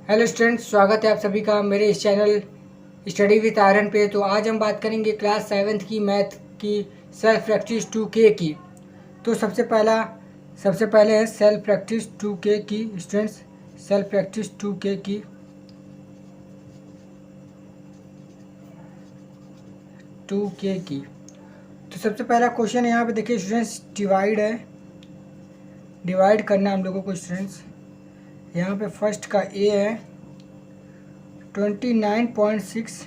Hello students, स्वागत है आप सभी का मेरे इस चैनल स्टडी विद आर्यन पे। तो आज हम बात करेंगे क्लास 7th की मैथ की सेल्फ प्रैक्टिस 2K की। तो सबसे पहले है सेल्फ प्रैक्टिस 2K की स्टूडेंट्स, सेल्फ प्रैक्टिस 2K की। तो सबसे पहला क्वेश्चन यहाँ पे देखिए स्टूडेंट्स, डिवाइड है, डिवाइड करना हम लोगों को स्टूडेंट्स। यहाँ पे फर्स्ट का ए है 29.6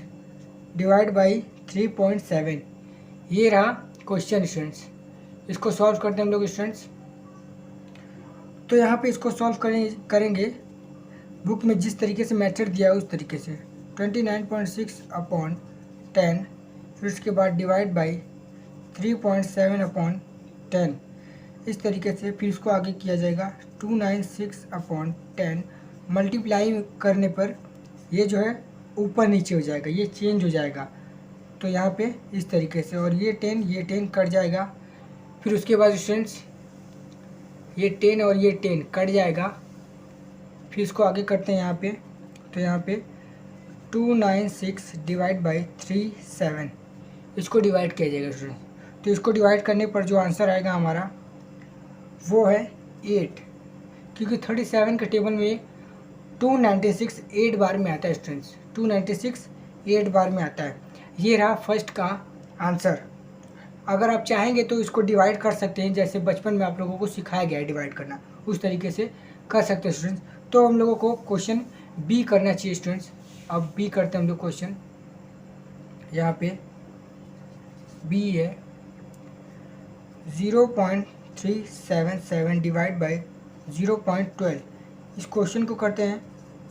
डिवाइड बाई 3.7। ये रहा क्वेश्चन स्टूडेंट्स। इसको सॉल्व करते हैं हम लोग स्टूडेंट्स। तो यहाँ पे इसको सॉल्व करेंगे बुक में जिस तरीके से मेथड दिया है उस तरीके से 29.6 अपॉन 10, फिर उसके बाद डिवाइड बाई 3.7 अपॉन 10, इस तरीके से फिर इसको आगे किया जाएगा 296 अपॉन 10। मल्टीप्लाई करने पर ये जो है ऊपर नीचे हो जाएगा, ये चेंज हो जाएगा। तो यहाँ पे इस तरीके से, और ये 10 कट जाएगा। फिर उसके बाद स्टूडेंट्स ये 10 और ये 10 कट जाएगा। फिर इसको आगे करते हैं यहाँ पे। तो यहाँ पे 296 डिवाइड बाई 37, इसको डिवाइड किया जाएगा स्टूडेंट। तो इसको डिवाइड करने पर जो आंसर आएगा हमारा वो है 8, क्योंकि 37 के टेबल में 296 8 बार में आता है स्टूडेंट्स, 296 8 बार में आता है। ये रहा फर्स्ट का आंसर। अगर आप चाहेंगे तो इसको डिवाइड कर सकते हैं, जैसे बचपन में आप लोगों को सिखाया गया है डिवाइड करना, उस तरीके से कर सकते हैं स्टूडेंट्स। तो हम लोगों को क्वेश्चन बी करना चाहिए स्टूडेंट्स। अब बी करते हैं हम लोग क्वेश्चन। यहाँ पे बी है 0.377 डिवाइड बाई 0.12। इस क्वेश्चन को करते हैं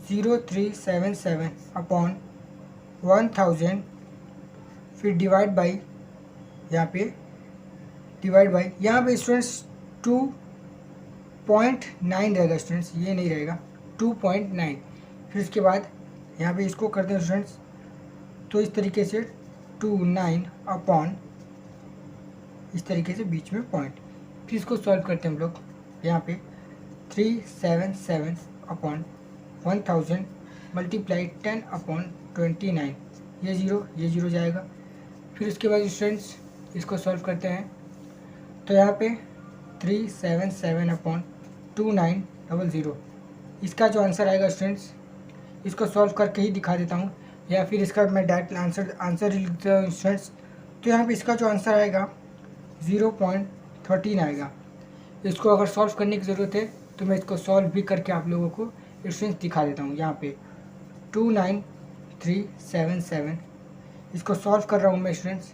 0377 अपॉन 1000, फिर डिवाइड बाई, यहाँ पे डिवाइड बाई, यहाँ पे स्टूडेंट्स 2.9 रहेगा स्टूडेंट्स, ये नहीं रहेगा 2.9। फिर उसके बाद यहाँ पे इसको करते हैं स्टूडेंट्स। तो इस तरीके से 29 अपॉन, इस तरीके से बीच में पॉइंट। फिर इसको सॉल्व करते हैं हम लोग। यहाँ पे 377 अपॉन 1000 मल्टीप्लाई 10 अपॉन 29, ये ज़ीरो जाएगा। फिर उसके बाद स्टूडेंट्स इसको सॉल्व करते हैं। तो यहाँ पे 377 अपॉन 2900, इसका जो आंसर आएगा स्टूडेंट्स, इसको सॉल्व करके ही दिखा देता हूँ, या फिर इसका मैं डायरेक्ट आंसर लिख देता हूँ स्टूडेंट्स। तो यहाँ पे इसका जो आंसर आएगा 0.13 आएगा। इसको अगर सॉल्व करने की ज़रूरत है तो मैं इसको सॉल्व भी करके आप लोगों को स्टूडेंट्स दिखा देता हूँ। यहाँ पे 29377, इसको सॉल्व कर रहा हूँ मैं स्टूडेंट्स।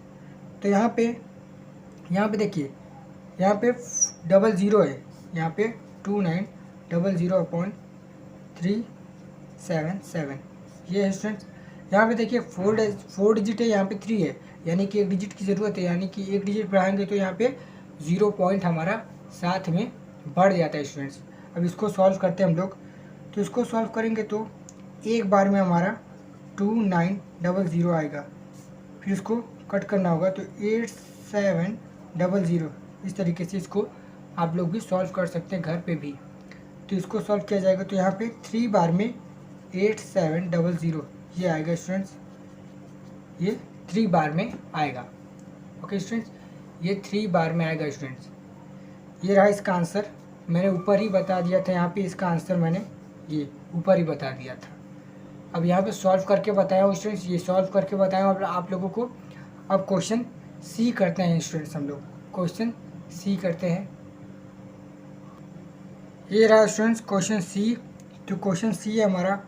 तो यहाँ पे देखिए, यहाँ पे 00 है, यहाँ पे 2900 अपॉन 377, ये है स्टूडेंट्स। यहाँ पे देखिए 4 डिजिट है, यहाँ पे 3 है, यानी कि एक डिजिट की ज़रूरत है, यानी कि एक डिजिट बढ़ाएंगे तो यहाँ पे 0 पॉइंट हमारा साथ में बढ़ जाता है स्टूडेंट्स। अब इसको सॉल्व करते हैं हम लोग। तो इसको सॉल्व करेंगे तो एक बार में हमारा 2900 आएगा, फिर इसको कट करना होगा तो 8700, इस तरीके से इसको आप लोग भी सॉल्व कर सकते हैं घर पे भी। तो इसको सॉल्व किया जाएगा तो यहाँ पे 3 बार में 8700 ये आएगा स्टूडेंट्स, ये 3 बार में आएगा। ओके स्टूडेंट्स, ये 3 बार में आएगा स्टूडेंट्स। ये रहा इसका आंसर, मैंने ऊपर ही बता दिया था, यहाँ पे इसका आंसर मैंने ये ऊपर ही बता दिया था। अब यहाँ पे सॉल्व करके बताया हूँ स्टूडेंट्स, ये सॉल्व करके बताया हूँ आप लोगों को। अब क्वेश्चन सी करते हैं स्टूडेंट्स, हम लोग क्वेश्चन सी करते हैं। ये रहा स्टूडेंट्स क्वेश्चन सी। तो क्वेश्चन सी है हमारा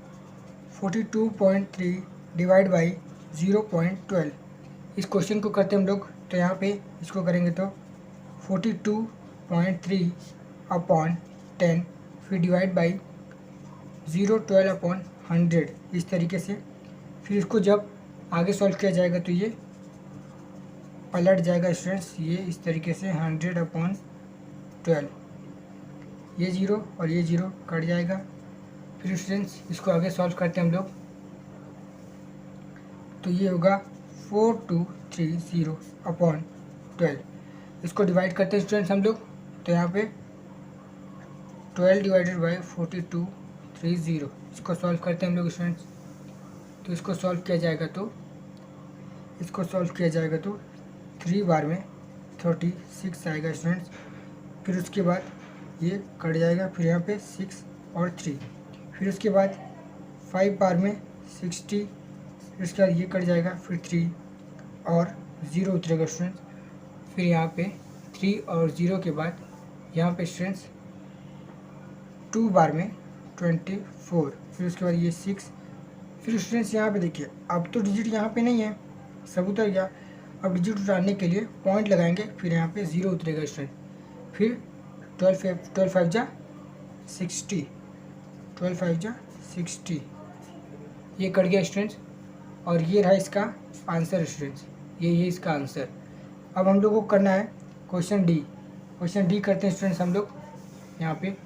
42.3 डिवाइड बाई 0.12। इस क्वेश्चन को करते हैं हम लोग। तो यहाँ पे इसको करेंगे तो 42.3 अपॉन 10, फिर डिवाइड बाई 0.12 अपॉन 100, इस तरीके से। फिर इसको जब आगे सॉल्व किया जाएगा तो ये पलट जाएगा स्टूडेंट्स, ये इस तरीके से 100 अपॉन 12, ये 0 और ये 0 कट जाएगा। फिर स्टूडेंट्स इसको आगे सॉल्व करते हैं हम लोग। तो ये होगा 4230 अपॉन 12, इसको डिवाइड करते हैं स्टूडेंट्स हम लोग। तो यहाँ पे 12 डिवाइडेड बाई 42 30। इसको सॉल्व करते हैं हम लोग स्टूडेंट्स। तो इसको सॉल्व किया जाएगा तो 3 बार में 36 आएगा स्टूडेंट्स। फिर उसके बाद ये कट जाएगा, फिर यहाँ पे 6 और 3, फिर उसके बाद 5 बार में 60, फिर उसके बाद ये कट जाएगा, फिर 3 और 0 उतरेगा स्टूडेंट्स। फिर यहाँ पे 3 और 0 के बाद यहाँ पे स्टूडेंट्स 2 बार में 24, फिर उसके बाद ये 6। फिर स्टूडेंट्स यहाँ पे देखिए अब तो डिजिट यहाँ पे नहीं है, सब उतर गया। अब डिजिट उतारने के लिए पॉइंट लगाएंगे, फिर यहाँ पे 0 उतरेगा स्टूडेंट। फिर 12 5 जा 60, 12 5 जा 60, ये कट गया स्टूडेंट्स। और ये रहा इसका आंसर स्टूडेंट्स, ये इसका आंसर। अब हम लोग को करना है क्वेश्चन डी। क्वेश्चन डी करते हैं स्टूडेंट्स हम लोग। यहाँ पे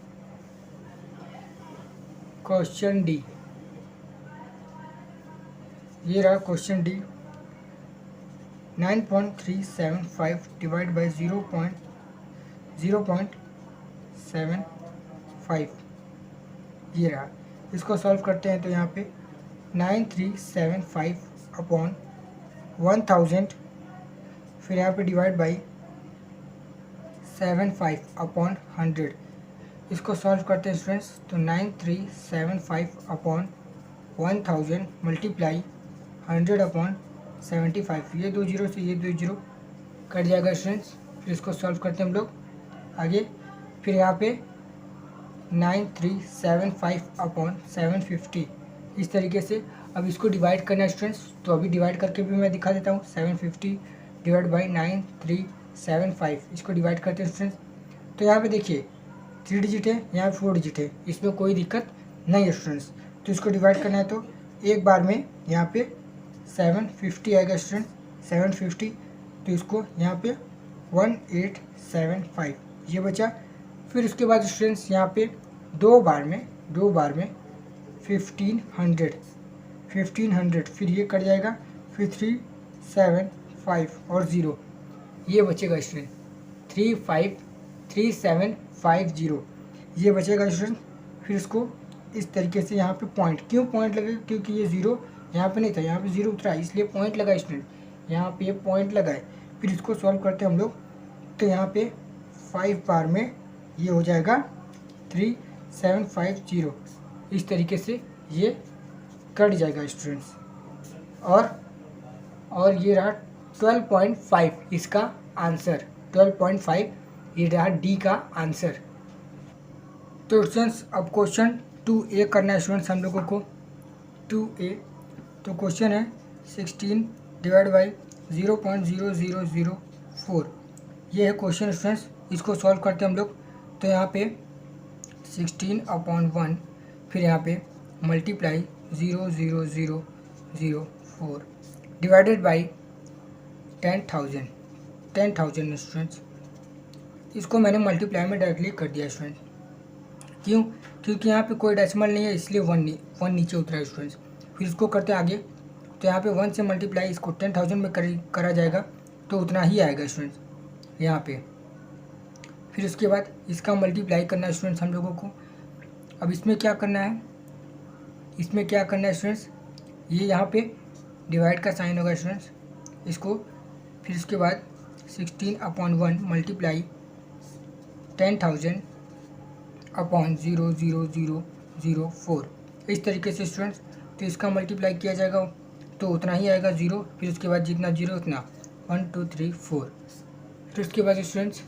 क्वेश्चन डी, ये रहा क्वेश्चन डी। 9.375 डिवाइड बाई 0.75 ये रहा। इसको सॉल्व करते हैं तो यहाँ पे 9375 अपॉन 1000, फिर यहाँ पे डिवाइड बाई 75 अपॉन 100। इसको सॉल्व करते हैं स्टूडेंट्स तो 9375 अपॉन 1000 मल्टीप्लाई 100 अपॉन 75, ये 2 जीरो से ये 2 जीरो कट जाएगा स्टूडेंट्स। फिर इसको सॉल्व करते हैं हम लोग आगे। फिर यहाँ पे 9375 अपॉन 750, इस तरीके से अब इसको डिवाइड करना है स्टूडेंट्स। तो अभी डिवाइड करके भी मैं दिखा देता हूँ। 750 डिवाइड बाई 9375, इसको डिवाइड करते हैं स्टूडेंट्स। तो यहाँ पे देखिए 3 डिजिट है, यहाँ 4 डिजिट है, इसमें कोई दिक्कत नहीं है स्टूडेंट्स। तो इसको डिवाइड करना है तो एक बार में यहाँ पे 750 आएगा स्टूडेंट, 750। तो इसको यहाँ पे 1875 ये बचा। फिर उसके बाद स्टूडेंट्स यहाँ पे दो बार में 1500, फिर ये कट जाएगा, फिर 3 7 5 और 0 ये बचेगा स्टूडेंट, 353750 ये बचेगा स्टूडेंट। फिर इसको इस तरीके से यहाँ पे पॉइंट, क्यों पॉइंट लगे, क्योंकि ये 0 यहाँ पे नहीं था, यहाँ पे 0 उतरा इसलिए पॉइंट लगा स्टूडेंट, यहाँ पे ये पॉइंट लगा है। फिर इसको सॉल्व करते हैं हम लोग तो यहाँ पे 5 बार में ये हो जाएगा 3750, इस तरीके से ये कट जाएगा स्टूडेंट्स। और ये रहा 12.5 इसका आंसर, 12.5 ये रहा डी का आंसर। तो स्टूडेंट्स अब क्वेश्चन 2A करना है स्टूडेंट्स हम लोगों को। 2A तो क्वेश्चन है 16 डिवाइड बाई 0.0004, ये है क्वेश्चन स्टूडेंट्स। इसको सॉल्व करते हैं हम लोग तो यहाँ पे 16/1, फिर यहाँ पे मल्टीप्लाई 0.0004 डिवाइडेड बाई 10,000 स्टूडेंट्स। इसको मैंने मल्टीप्लाई में डायरेक्टली कर दिया स्टूडेंट। क्यों, क्योंकि यहाँ पे कोई डेसिमल नहीं है इसलिए 1 नीचे उतरा है स्टूडेंट्स। फिर इसको करते हैं आगे तो यहाँ पे 1 से मल्टीप्लाई इसको 10,000 में करा जाएगा तो उतना ही आएगा स्टूडेंट्स यहाँ पे। फिर उसके बाद इसका मल्टीप्लाई करना है स्टूडेंट्स हम लोगों को। अब इसमें क्या करना है, स्टूडेंट्स, ये यहाँ पे डिवाइड का साइन होगा स्टूडेंट्स इसको। फिर उसके बाद 16/1 मल्टीप्लाई 10,000 अपॉन 0.0004 इस तरीके से स्टूडेंट्स। तो इसका मल्टीप्लाई किया जाएगा तो उतना ही आएगा 0, फिर उसके बाद जितना 0 उतना 1 2 3 4। फिर उसके बाद स्टूडेंट्स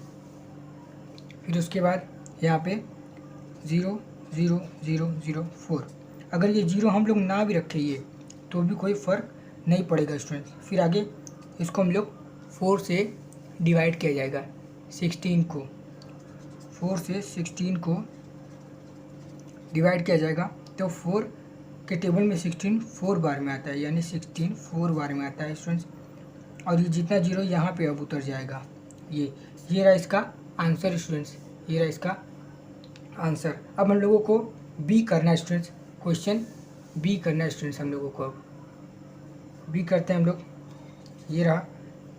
यहाँ पे 0.0004, अगर ये 0 हम लोग ना भी रखें ये तो भी कोई फ़र्क नहीं पड़ेगा स्टूडेंट्स। फिर आगे इसको हम लोग 4 से डिवाइड किया जाएगा 16 को, 4 से 16 को डिवाइड किया जाएगा तो 4 के टेबल में 16 4 बार में आता है, यानी 16 4 बार में आता है स्टूडेंट्स। और ये जितना 0 यहाँ पे अब उतर जाएगा। ये रहा इसका आंसर स्टूडेंट्स, ये रहा इसका आंसर। अब हम लोगों को बी करना है स्टूडेंट्स, क्वेश्चन बी करना है स्टूडेंट्स हम लोगों को। अब बी करते हैं हम लोग, ये रहा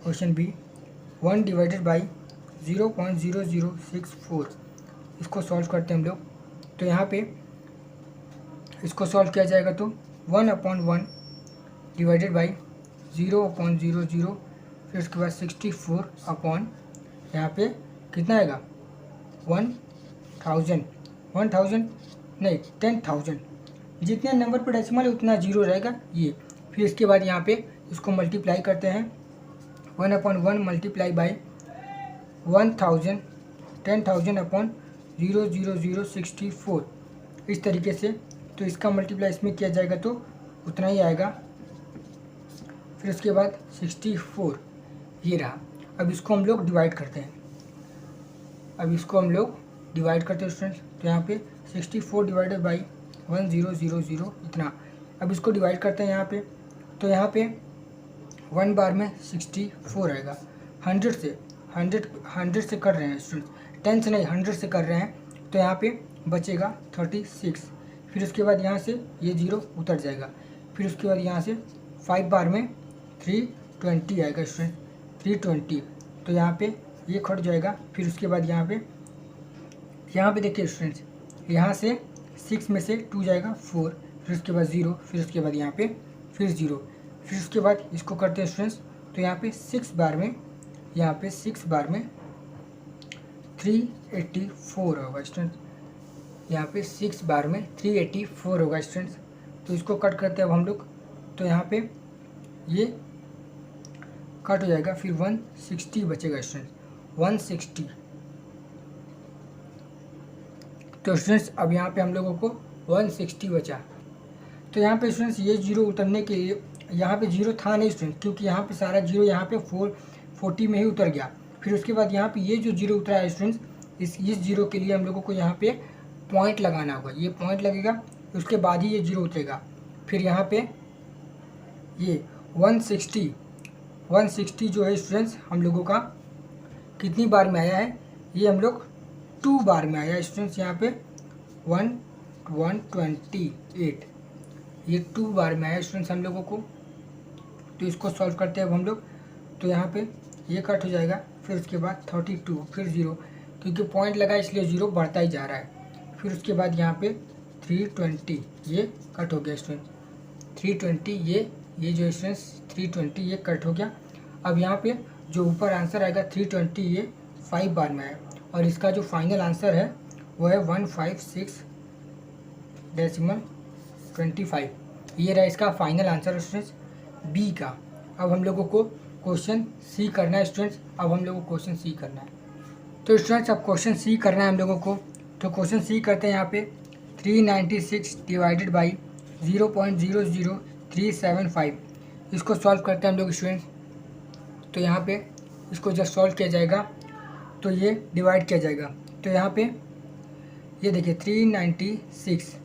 क्वेश्चन बी। 1 डिवाइडेड बाई 0.0064, इसको सॉल्व करते हैं हम लोग तो यहाँ पे इसको सॉल्व किया जाएगा तो 1/1 डिवाइडेड बाई 0/00, फिर उसके बाद 64 अपॉन यहाँ पे कितना आएगा 1000 नहीं 10,000, जितने नंबर पर डेसिमल है उतना जीरो रहेगा ये। फिर इसके बाद यहाँ पे इसको मल्टीप्लाई करते हैं 1/1 मल्टीप्लाई बाई 1000 10,000 अपॉन 0.0064 इस तरीके से। तो इसका मल्टीप्लाई इसमें किया जाएगा तो उतना ही आएगा। फिर उसके बाद 64 ये रहा। अब इसको हम लोग डिवाइड करते हैं, स्टूडेंट्स। तो यहाँ पे 64 डिवाइडेड बाई 1000 इतना। अब इसको डिवाइड करते हैं यहाँ पे, तो यहाँ पे 1 बार में 64 आएगा। 100 से कर रहे हैं स्टूडेंट्स, 10 से नहीं 100 से कर रहे हैं, तो यहाँ पे बचेगा 36। फिर उसके बाद यहाँ से ये 0 उतर जाएगा। फिर उसके बाद यहाँ से 5 बार में 320 आएगा स्टूडेंट, 320। तो यहाँ पे ये कट जाएगा। फिर उसके बाद यहाँ पे देखिए स्टूडेंट्स, यहाँ से 6 में से 2 जाएगा 4, फिर उसके बाद 0, फिर उसके बाद यहाँ पे फिर 0। फिर उसके बाद इसको करते हैं स्टूडेंट्स, तो यहाँ पे 6 बार में 384 होगा स्टूडेंट्स। यहाँ पे 6 बार में 384 होगा स्टूडेंट्स। तो इसको कट करते हैं अब हम लोग, तो यहाँ पे ये कट हो जाएगा। फिर 160 बचेगा स्टूडेंट्स, 160। तो स्टूडेंट्स अब यहाँ पे हम लोगों को 160 बचा। तो यहाँ पे स्टूडेंट्स ये 0 उतरने के लिए, यहाँ पे 0 था नहीं स्टूडेंट्स, क्योंकि यहाँ पे सारा 0 यहाँ पे 440 में ही उतर गया। फिर उसके बाद यहाँ पे ये जो 0 उतरा है स्टूडेंट्स, इस 0 के लिए हम लोगों को यहाँ पे पॉइंट लगाना होगा। ये पॉइंट लगेगा, उसके बाद ही ये 0 उतरेगा। फिर यहाँ पे ये 160 जो है स्टूडेंट्स हम लोगों का कितनी बार में आया है, ये हम लोग 2 बार में आया है स्टूडेंट्स। यहाँ पे 128 ये 2 बार में आया स्टूडेंट्स हम लोगों को। तो इसको सॉल्व करते हैं अब हम लोग, तो यहाँ पे ये कट हो जाएगा। फिर उसके बाद 32, फिर 0, क्योंकि पॉइंट लगा इसलिए 0 बढ़ता ही जा रहा है। फिर उसके बाद यहाँ पे 320 ये कट हो गया स्टूडेंट, 320 ये जो स्टूडेंट्स 320 ये कट हो गया। अब यहाँ पे जो ऊपर आंसर आएगा 320 ये 5 बार में है, और इसका जो फाइनल आंसर है वो है 156.25। ये रहा इसका फाइनल आंसर स्टूडेंट्स बी का। अब हम लोगों को क्वेश्चन सी करना है स्टूडेंट्स, तो स्टूडेंट्स अब क्वेश्चन सी करना है हम लोगों को। तो क्वेश्चन सी करते हैं यहाँ पे 396 डिवाइडेड बाई 0.00375 इसको सॉल्व करते हैं हम लोग स्टूडेंट्स। तो यहाँ पे इसको जब सॉल्व किया जाएगा तो ये डिवाइड किया जाएगा। तो यहाँ पे ये देखिए 396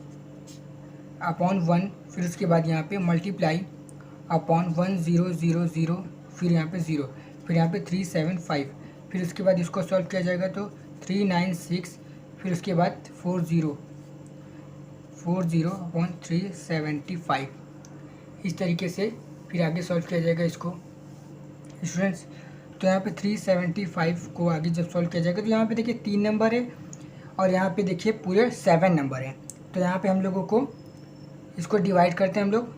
अपॉन 1, फिर उसके बाद यहाँ पे मल्टीप्लाई अपॉन 1000, फिर यहाँ पे 0, फिर यहाँ पे 375, फिर उसके बाद इसको सॉल्व किया जाएगा तो 396, फिर उसके बाद 40 अपॉन 375 इस तरीके से फिर आगे सॉल्व किया जाएगा इसको स्टूडेंट्स। तो यहाँ पे 375 को आगे जब सॉल्व किया जाएगा तो यहाँ पे देखिए 3 नंबर है और यहाँ पे देखिए पूरे 7 नंबर हैं। तो यहाँ पे हम लोगों को इसको डिवाइड करते हैं हम लोग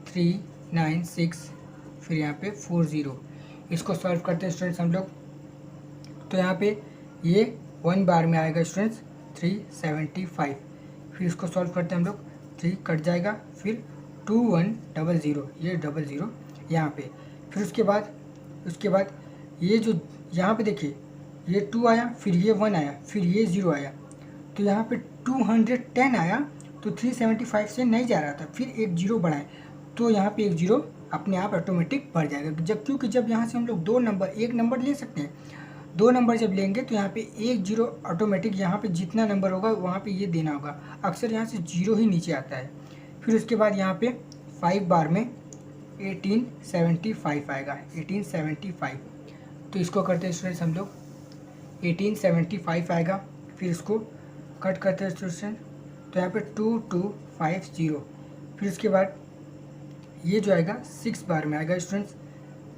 396, फिर यहाँ पे 40 इसको सॉल्व करते हैं स्टूडेंट्स हम लोग। तो यहाँ पे ये 1 बार में आएगा स्टूडेंट्स 375, फिर इसको सॉल्व करते हैं हम लोग, 3 कट जाएगा, फिर 2100 ये 00 यहाँ पे। फिर उसके बाद ये जो यहाँ पे देखिए ये 2 आया, फिर ये 1 आया, फिर ये 0 आया, तो यहाँ पे 210 आया। तो 375 से नहीं जा रहा था, फिर एक 0 बढ़ाए तो यहाँ पे एक 0 अपने आप ऑटोमेटिक बढ़ जाएगा। क्योंकि जब यहाँ से हम लोग 1 नंबर ले सकते हैं, 2 नंबर जब लेंगे तो यहाँ पे एक 0 ऑटोमेटिक यहाँ पे जितना नंबर होगा वहाँ पे ये देना होगा। अक्सर यहाँ से 0 ही नीचे आता है। फिर उसके बाद यहाँ पे 5 बार में 1875 आएगा, 1875। तो इसको करते हैं स्टूडेंट्स हम लोग, 1875 आएगा। फिर इसको कट करते हैं स्टूडेंट्स, तो यहाँ पे 2250। फिर उसके बाद ये जो आएगा 6 बार में आएगा स्टूडेंट्स,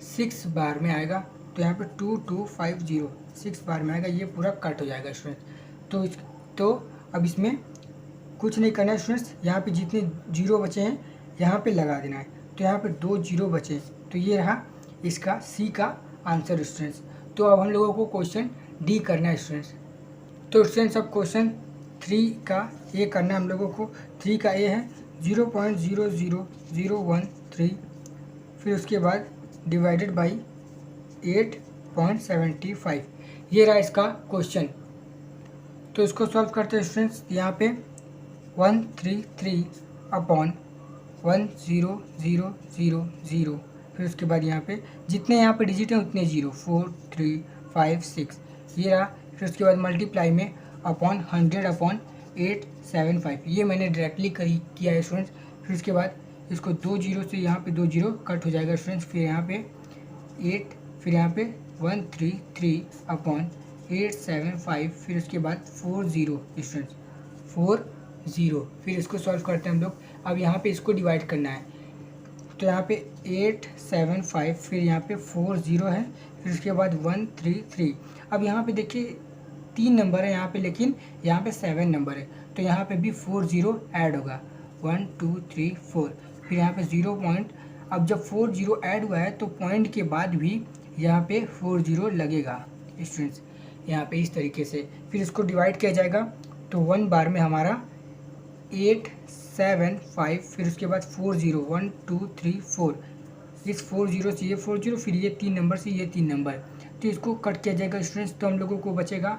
6 बार में आएगा। तो यहाँ पे 2250 6 बार में आएगा, ये पूरा कट हो जाएगा स्टूडेंट्स। तो अब इसमें कुछ नहीं करना है स्टूडेंट्स, यहाँ पे जितने जीरो बचे हैं यहाँ पे लगा देना है। तो यहाँ पे 2 जीरो बचे, तो ये रहा इसका सी का आंसर स्टूडेंट्स। तो अब हम लोगों को क्वेश्चन डी करना है स्टूडेंट्स। तो स्टूडेंट्स अब क्वेश्चन 3 का ए करना है हम लोगों को। 3 का ए है 0.00013, फिर उसके बाद डिवाइडेड बाई 8.75, ये रहा इसका क्वेश्चन। तो इसको सॉल्व करते हैं स्टूडेंट्स। यहाँ पे 133 अपॉन 10000, फिर उसके बाद यहाँ पे जितने यहाँ पे डिजिट हैं उतने जीरो, 4 3 5 6, ये रहा। फिर उसके बाद मल्टीप्लाई में अपॉन 100 अपॉन 875, ये मैंने डायरेक्टली किया है स्टूडेंट्स। फिर उसके बाद इसको 2 जीरो से यहाँ पे 2 जीरो कट हो जाएगा स्टूडेंट्स। फिर यहाँ पे 8, फिर यहाँ पे 133 अपॉन 875, फिर उसके बाद 40 स्टूडेंट्स, 40। फिर इसको सॉल्व करते हैं हम लोग। अब यहाँ पे इसको डिवाइड करना है, तो यहाँ पे 875, फिर यहाँ पे 40 है, फिर उसके बाद 133। अब यहाँ पे देखिए 3 नंबर है यहाँ पे, लेकिन यहाँ पे 7 नंबर है, तो यहाँ पे भी 40 ऐड होगा, 1 2 3 4। फिर यहाँ पे 0 पॉइंट, अब जब 40 ऐड हुआ है तो पॉइंट के बाद भी यहाँ पे 40 लगेगा स्टूडेंट्स, यहाँ पे इस तरीके से। फिर इसको डिवाइड किया जाएगा, तो 1 बार में हमारा 875, फिर उसके बाद 40, 1 2 3 4, इस 40 से ये 40, फिर ये 3 नंबर से ये 3 नंबर, तो इसको कट किया जाएगा स्टूडेंट्स। तो हम लोगों को बचेगा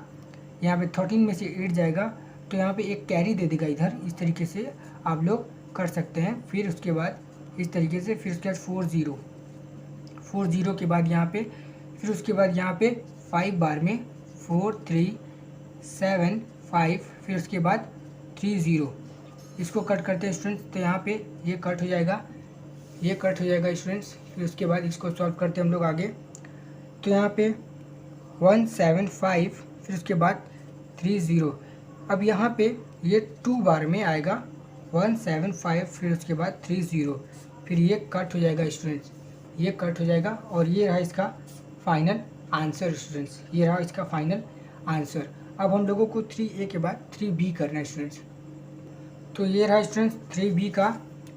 यहाँ पे 13 में से 8 जाएगा, तो यहाँ पे एक कैरी दे देगा इधर, इस तरीके से आप लोग कर सकते हैं। फिर उसके बाद इस तरीके से, फिर उसके बाद 40 के बाद यहाँ पे, फिर उसके बाद यहाँ पे 5 बार में 4 3 7 5, फिर उसके बाद 30, इसको कट करते हैं स्टूडेंट्स। तो यहाँ पे ये कट हो जाएगा, ये कट हो जाएगा स्टूडेंट्स। फिर उसके बाद इसको सॉल्व करते हैं हम लोग आगे। तो यहाँ पे 175, फिर उसके बाद 30। अब यहाँ पे ये 2 बार में आएगा 175, फिर उसके बाद 30, फिर ये कट हो जाएगा स्टूडेंट्स, ये कट हो जाएगा। और ये रहा इसका फाइनल आंसर स्टूडेंट्स, ये रहा इसका फाइनल आंसर। अब हम लोगों को 3A के बाद 3B करना है स्टूडेंट्स। तो ये रहा स्टूडेंट्स 3B का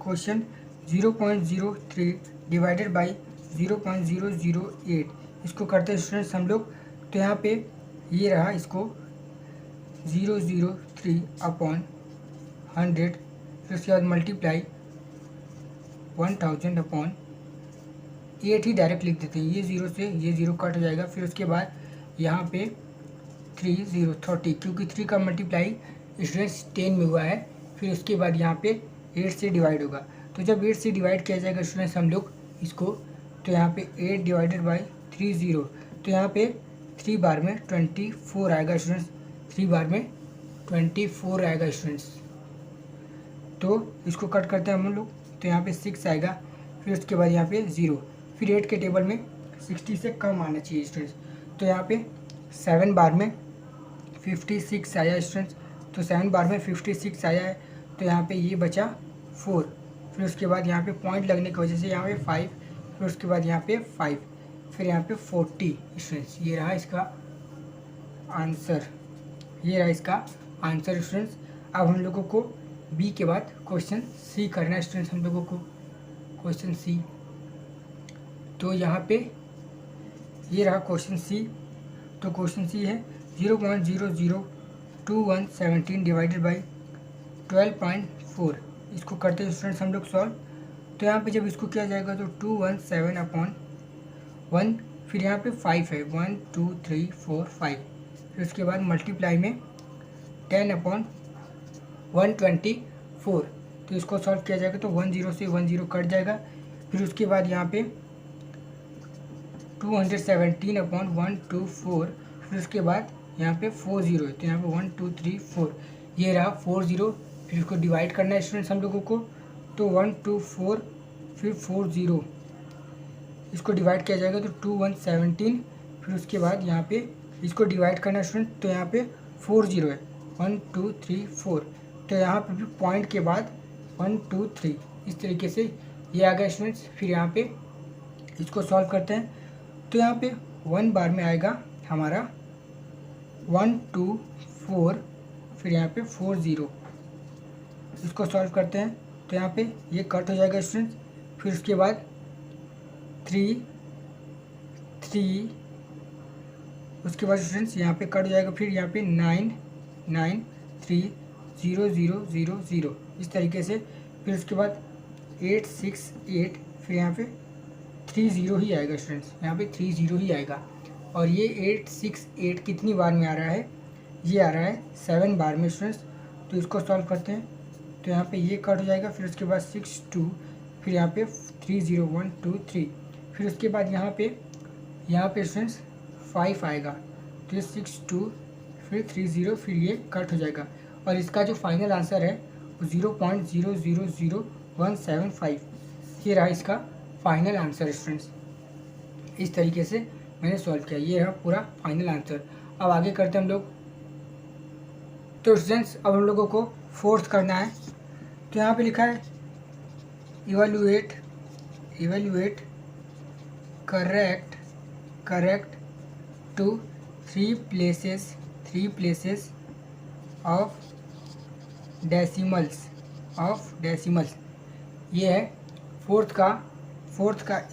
क्वेश्चन, 0.03 डिवाइडेड बाई 0.008, इसको करते हैं स्टूडेंट्स हम लोग। तो यहाँ पे ये रहा इसको 003 अपॉन 100, फिर उसके बाद मल्टीप्लाई 1000 अपॉन 8 ही डायरेक्ट लिख देते हैं, ये 0 से ये 0 कट हो जाएगा। फिर उसके बाद यहाँ पे 30, क्योंकि 3 का मल्टीप्लाई स्टूडेंट्स 10 में हुआ है। फिर उसके बाद यहाँ पे 8 से डिवाइड होगा, तो जब 8 से डिवाइड किया जाएगा स्टूडेंट्स हम लोग इसको, तो यहाँ पे 8 डिवाइडेड बाई 30, तो यहाँ पे 3 बार में 24 आएगा स्टूडेंट्स, 3 बार में 24 आएगा स्टूडेंट्स। तो इसको कट करते हैं हम लोग, तो यहाँ पे 6 आएगा, फिर उसके बाद यहाँ पे 0, फिर 8 के टेबल में 60 से कम आना चाहिए स्टूडेंट्स। तो यहाँ पे 7 बार में 56 आया स्टूडेंट्स, तो 7 बार में 56 आया है, तो यहाँ पे ये बचा 4, फिर उसके बाद यहाँ पे पॉइंट लगने की वजह से यहाँ पे 5, फिर उसके बाद यहाँ पे 5, फिर यहाँ पे 40 स्टूडेंट्स, ये रहा इसका आंसर, ये रहा इसका आंसर स्टूडेंट्स। अब हम लोगों को बी के बाद क्वेश्चन सी करना है स्टूडेंट्स, हम लोगों को क्वेश्चन सी। तो यहाँ पे ये रहा क्वेश्चन सी। तो क्वेश्चन सी है 0.002117 डिवाइडेड बाई 12.4, इसको करते हैं स्टूडेंट्स हम लोग सॉल्व। तो यहाँ पे जब इसको किया जाएगा तो 217 अपॉन 1, फिर यहाँ पे 5 है, 1 2 3 4 5, फिर उसके बाद मल्टीप्लाई में 10 अपॉन 124, तो इसको सॉल्व किया जाएगा तो 10 से 10 कट जाएगा। फिर उसके बाद यहाँ पे 217 अपॉन 124, फिर उसके बाद यहाँ पे 40 है, तो यहाँ पे 1 2 3 4, ये रहा 40। फिर इसको डिवाइड करना है स्टूडेंट्स हम लोगों को, तो 1 2 4 फिर 40, इसको डिवाइड किया जाएगा तो 2117, फिर उसके बाद यहाँ पे इसको डिवाइड करना है स्टूडेंट, तो यहाँ पे 40 है, 1 2 3 4, तो यहाँ पे भी पॉइंट के बाद 1 2 3, इस तरीके से ये आ गया स्टूडेंट्स। फिर यहाँ पे इसको सॉल्व करते हैं, तो यहाँ पे 1 बार में आएगा हमारा 1 2 4, फिर यहाँ पे 40, इसको सॉल्व करते हैं तो यहाँ पे ये कट हो जाएगा स्टूडेंट्स। फिर उसके बाद 3 3, उसके बाद स्टूडेंट्स यहाँ पे कट हो जाएगा। फिर यहाँ पे 9 9 3 0 0 0 0 इस तरीके से। फिर उसके बाद 8 6 8, फिर यहाँ पे 3 0 ही आएगा स्टूडेंट्स, यहाँ पे 3 0 ही आएगा। और ये 8 6 8 कितनी बार में आ रहा है, ये आ रहा है 7 बार में स्टूडेंट्स। तो इसको सॉल्व करते हैं तो यहाँ पे ये कट हो जाएगा। फिर उसके बाद 6 2, फिर यहाँ पे 3 0 1 2 3, फिर उसके बाद यहाँ पे स्टूडेंट्स 5 आएगा। तो ये 6 2, फिर 3 0, फिर ये कट हो जाएगा। और इसका जो फाइनल आंसर है वो 0.000175, ये रहा इसका फाइनल आंसर स्टूडेंट्स। इस तरीके से मैंने सॉल्व किया, ये रहा पूरा फाइनल आंसर। अब आगे करते हैं हम लोग। तो स्टूडेंट्स अब हम लोगों को फोर्थ करना है। तो यहाँ पे लिखा है evaluate correct to 3 places of decimals ये है फोर्थ का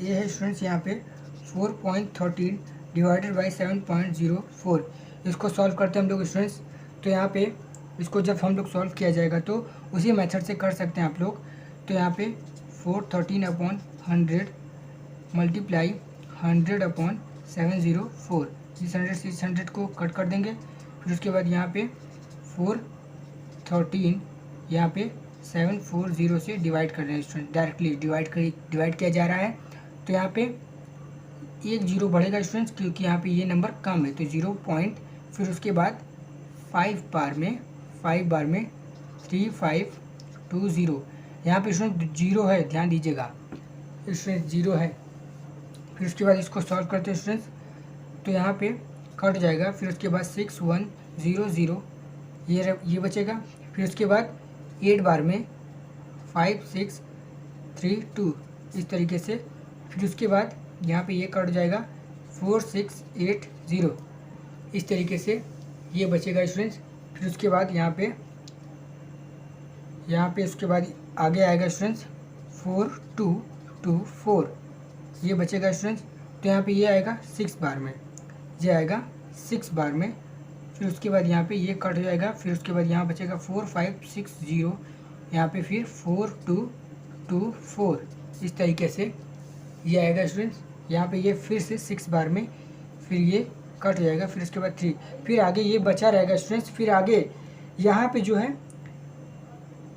ये है स्टूडेंट्स यहाँ पे 4.13 डिवाइडेड बाई 7.04। इसको सॉल्व करते हैं हम लोग स्टूडेंट्स। तो यहाँ पे इसको जब हम लोग सॉल्व किया जाएगा तो उसी मेथड से कर सकते हैं आप लोग। तो यहाँ पे 413/100 मल्टीप्लाई 100/704, 600 को कट कर देंगे। फिर उसके बाद यहाँ पे 413 यहाँ पे 740 से डिवाइड कर रहे हैं स्टूडेंट, डायरेक्टली डिवाइड किया जा रहा है। तो यहाँ पे एक जीरो बढ़ेगा स्टूडेंट्स, क्योंकि यहाँ पे ये नंबर कम है तो 0 पॉइंट, फिर उसके बाद 5 बार में 3520। यहाँ पे स्टूडेंट जीरो है, ध्यान दीजिएगा स्टूडेंट जीरो है। फिर उसके बाद इसको सॉल्व करते हैं स्टूडेंट्स। तो यहाँ पे कट जाएगा। फिर उसके बाद 6100 ये बचेगा। फिर उसके बाद 8 बार में 5632 इस तरीके से। फिर उसके बाद यहाँ पे ये कट जाएगा 4680 इस तरीके से ये बचेगा स्टूडेंट्स। फिर उसके बाद यहाँ पे उसके बाद आगे आएगा स्टूडेंट्स 4224 ये बचेगा स्टूडेंट्स। तो यहाँ पे ये आएगा 6 बार में, ये आएगा 6 बार में। फिर उसके बाद यहाँ पे ये कट हो जाएगा। फिर उसके बाद यहाँ बचेगा 4560, यहाँ पे फिर 4224 इस तरीके से ये आएगा स्टूडेंट्स। यहाँ पे ये फिर से 6 बार में, फिर ये कट हो जाएगा। फिर उसके बाद 3, फिर आगे ये बचा रहेगा स्टूडेंट्स। फिर आगे यहाँ पे जो है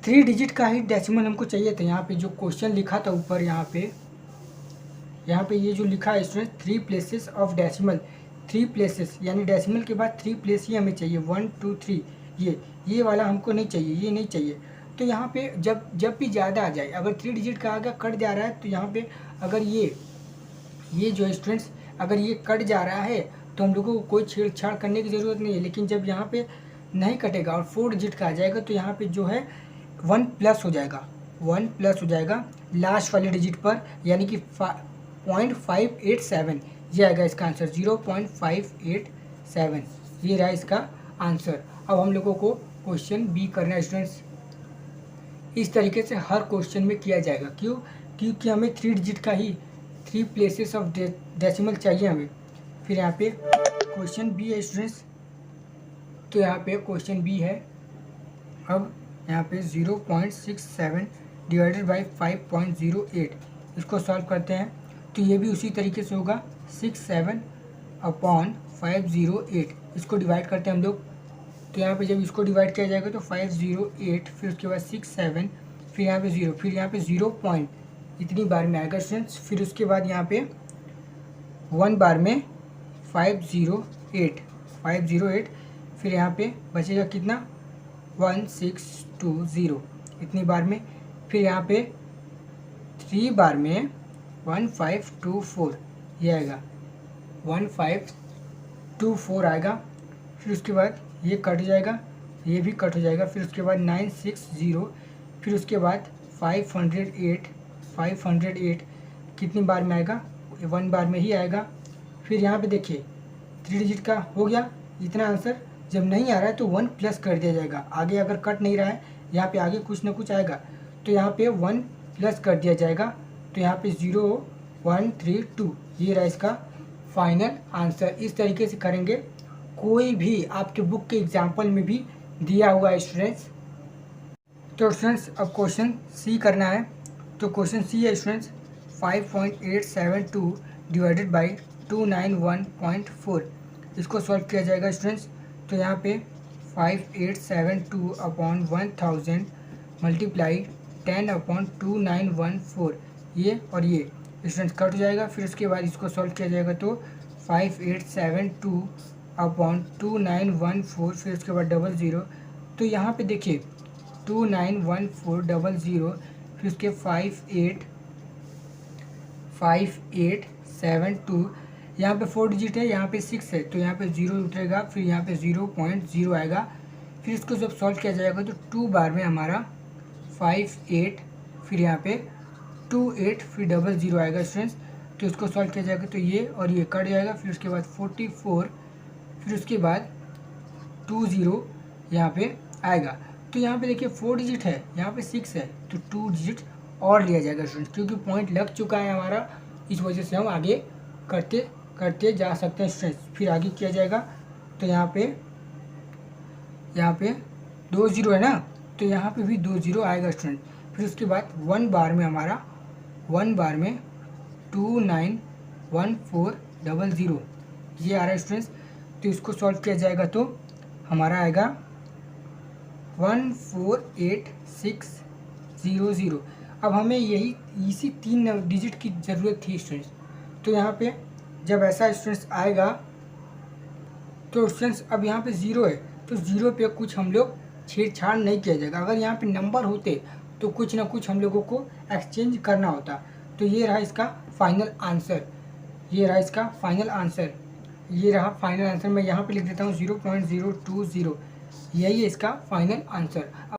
3 डिजिट का ही डेसिमल हमको चाहिए था। यहाँ पे जो क्वेश्चन लिखा था ऊपर, यहाँ पे ये जो लिखा है student 3 places of decimal, 3 places यानी डेसिमल के बाद 3 प्लेस ही हमें चाहिए, 1 2 3। ये वाला हमको नहीं चाहिए, ये नहीं चाहिए। तो यहाँ पे जब भी ज़्यादा आ जाए, अगर 3 डिजिट का आगे कट जा रहा है तो यहाँ पे अगर ये जो स्टूडेंट्स अगर ये कट जा रहा है तो हम लोगों को कोई छेड़छाड़ करने की ज़रूरत नहीं है। लेकिन जब यहाँ पे नहीं कटेगा और 4 डिजिट का आ जाएगा तो यहाँ पे जो है 1 प्लस हो जाएगा लास्ट वाले डिजिट पर, यानी कि 0.587 ये आएगा इसका आंसर, 0.587 ये रहा इसका आंसर। अब हम लोगों को क्वेश्चन बी करना है स्टूडेंट्स। इस तरीके से हर क्वेश्चन में किया जाएगा। क्यों? क्योंकि हमें 3 डिजिट का ही 3 places ऑफ डेसिमल चाहिए हमें। फिर यहाँ पे क्वेश्चन बी है स्टूडेंट्स। तो यहाँ पे क्वेश्चन बी है। अब यहाँ पे 0.67 डिवाइडेड बाई 5.08 इसको सॉल्व करते हैं तो ये भी उसी तरीके से होगा। 67/508 इसको डिवाइड करते हैं हम लोग। तो यहाँ पे जब इसको डिवाइड किया जाएगा तो 508, फिर उसके बाद 67, फिर यहाँ पे 0, फिर यहाँ पे 0 पॉइंट इतनी बार में आएगा स्टूडेंट्स। फिर उसके बाद यहाँ पे 1 बार में 508, फिर यहाँ पे बचेगा कितना 1620 इतनी बार में। फिर यहाँ पे 3 बार में 1524 ये आएगा, 1524 आएगा। फिर उसके बाद ये कट जाएगा, ये भी कट हो जाएगा। फिर उसके बाद 960, फिर उसके बाद 508 कितनी बार में आएगा 1 बार में ही आएगा। फिर यहाँ पे देखिए 3 डिजिट का हो गया इतना आंसर। जब नहीं आ रहा है तो 1 प्लस कर दिया जाएगा, आगे अगर कट नहीं रहा है यहाँ पे आगे कुछ ना कुछ आएगा, तो यहाँ पे 1 प्लस कर दिया जाएगा, तो यहाँ पे 0 1 3 2, ये रहा इसका फाइनल आंसर। इस तरीके से करेंगे, कोई भी आपके बुक के एग्जाम्पल में भी दिया हुआ है स्टूडेंट्स। तो स्टूडेंट्स अब क्वेश्चन सी करना है। तो क्वेश्चन सी है स्टूडेंट्स 5.872 डिवाइडेड बाई 291.4, इसको सॉल्व किया जाएगा स्टूडेंट्स। तो यहाँ पे 5872 अपॉन 1000 मल्टीप्लाई 10 अपॉन 2914, ये और ये स्टूडेंट्स कट हो जाएगा। फिर उसके बाद इसको सॉल्व किया जाएगा, तो 5872 अपॉन 2914, फिर उसके बाद 00। तो यहाँ पे देखिए 291400, फिर उसके 5872, यहाँ पे 4 डिजिट है, यहाँ पे 6 है, तो यहाँ पे 0 उतरेगा, फिर यहाँ पे 0.0 आएगा। फिर इसको जब सॉल्व किया जाएगा तो 2 बार में हमारा 58, फिर यहाँ पे 28, फिर 00 आएगा स्टूडेंट्स। तो इसको सॉल्व किया जाएगा तो ये और ये कट जाएगा, फिर उसके बाद 44, फिर उसके बाद 20 यहाँ पे आएगा। तो यहाँ पे देखिए 4 डिजिट है, यहाँ पे 6 है, तो 2 डिजिट और लिया जाएगा स्टूडेंट्स, क्योंकि पॉइंट लग चुका है हमारा, इस वजह से हम आगे करते करते जा सकते हैं स्टूडेंट्स। फिर आगे किया जाएगा, तो यहाँ पे 20 है ना, तो यहाँ पे भी 20 आएगा स्टूडेंट। फिर उसके बाद 1 बार में हमारा 291400, ये आ रहा है स्टूडेंट्स। तो इसको सॉल्व किया जाएगा तो हमारा आएगा 148,600। अब हमें यही इसी 3 डिजिट की ज़रूरत थी स्टूडेंट्स। तो यहाँ पे जब ऐसा स्टूडेंट्स आएगा, तो स्टूडेंट्स अब यहाँ पे 0 है, तो 0 पे कुछ हम लोग छेड़छाड़ नहीं किया जाएगा। अगर यहाँ पे नंबर होते तो कुछ ना कुछ हम लोगों को एक्सचेंज करना होता। तो ये रहा इसका फाइनल आंसर, ये रहा इसका फाइनल आंसर, ये रहा फाइनल आंसर। मैं यहाँ पे लिख देता हूँ 0.020, यही है इसका फाइनल आंसर।